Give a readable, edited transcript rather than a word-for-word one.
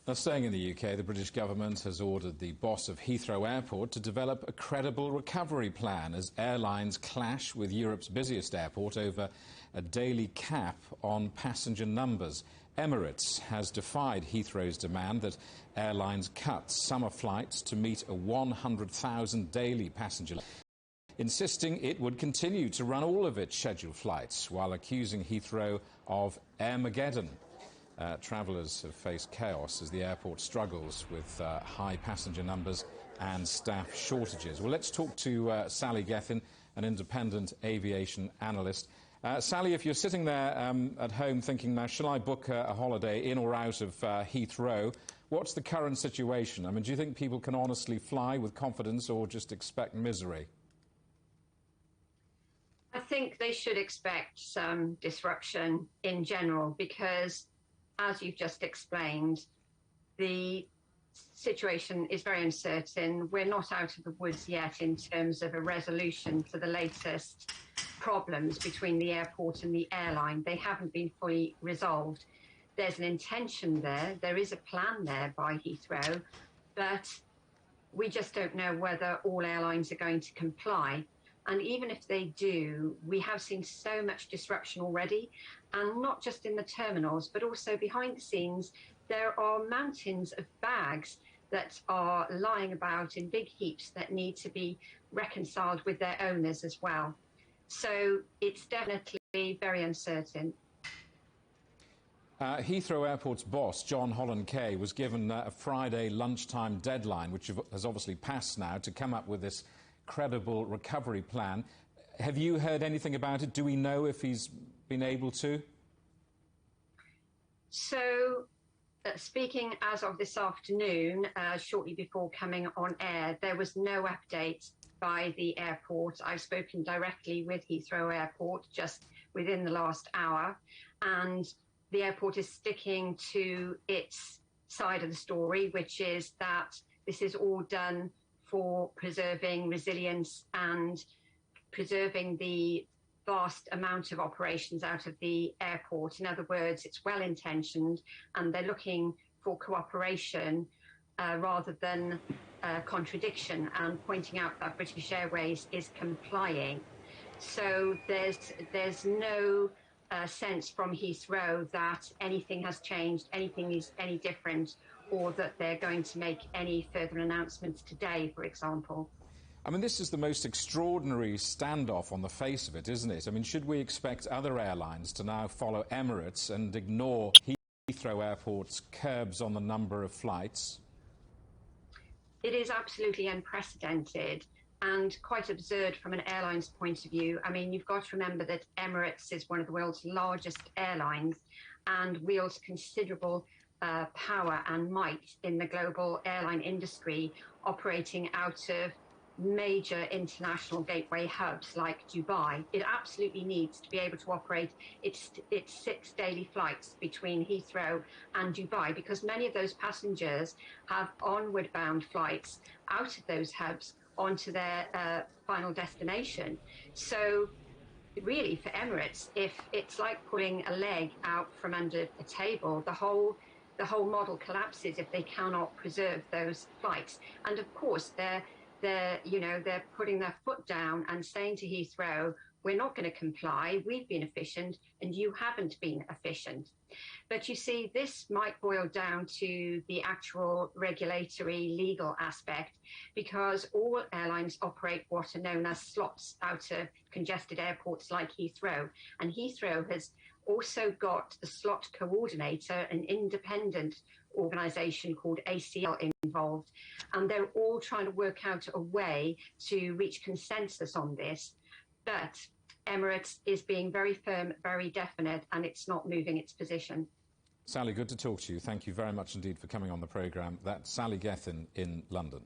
Now, staying in the UK, the British government has ordered the boss of Heathrow Airport to develop a credible recovery plan as airlines clash with Europe's busiest airport over a daily cap on passenger numbers. Emirates has defied Heathrow's demand that airlines cut summer flights to meet a 100,000 daily passenger, insisting it would continue to run all of its scheduled flights, while accusing Heathrow of Armageddon. Travellers have faced chaos as the airport struggles with high passenger numbers and staff shortages. Well, let's talk to Sally Gethin, an independent aviation analyst. Sally, if you're sitting there at home thinking, now, shall I book a holiday in or out of Heathrow, what's the current situation? I mean, do you think people can honestly fly with confidence or just expect misery? I think they should expect some disruption in general because, as you've just explained, the situation is very uncertain. We're not out of the woods yet in terms of a resolution to the latest problems between the airport and the airline. They haven't been fully resolved. There's an intention there. There is a plan there by Heathrow, but we just don't know whether all airlines are going to comply. And even if they do, we have seen so much disruption already, and not just in the terminals, but also behind the scenes. There are mountains of bags that are lying about in big heaps that need to be reconciled with their owners as well. So it's definitely very uncertain. Heathrow Airport's boss, John Holland-Kaye, was given a Friday lunchtime deadline, which has obviously passed now, to come up with this credible recovery plan. Have you heard anything about it? Do we know if he's been able to? So, speaking as of this afternoon, shortly before coming on air, there was no update by the airport. I've spoken directly with Heathrow Airport just within the last hour, and the airport is sticking to its side of the story, which is that this is all done for preserving resilience and preserving the vast amount of operations out of the airport. In other words, it's well-intentioned and they're looking for cooperation rather than contradiction, and pointing out that British Airways is complying. So there's no sense from Heathrow that anything has changed, anything is any different, or that they're going to make any further announcements today, for example. I mean, this is the most extraordinary standoff on the face of it, isn't it? I mean, should we expect other airlines to now follow Emirates and ignore Heathrow Airport's curbs on the number of flights? It is absolutely unprecedented and quite absurd from an airline's point of view. I mean, you've got to remember that Emirates is one of the world's largest airlines and wields considerable power and might in the global airline industry, operating out of major international gateway hubs like Dubai. It absolutely needs to be able to operate its 6 daily flights between Heathrow and Dubai, because many of those passengers have onward bound flights out of those hubs onto their final destination. So really, for Emirates, if it's like pulling a leg out from under a table, the whole model collapses if they cannot preserve those flights. And of course, they're putting their foot down and saying to Heathrow, we're not going to comply, we've been efficient and you haven't been efficient. But you see, this might boil down to the actual regulatory legal aspect, because all airlines operate what are known as slots out of congested airports like Heathrow. And Heathrow has also got the slot coordinator, an independent organisation called ACL, involved, and they're all trying to work out a way to reach consensus on this. But Emirates is being very firm, very definite, and it's not moving its position. Sally, good to talk to you. Thank you very much indeed for coming on the programme. That's Sally Gethin in London.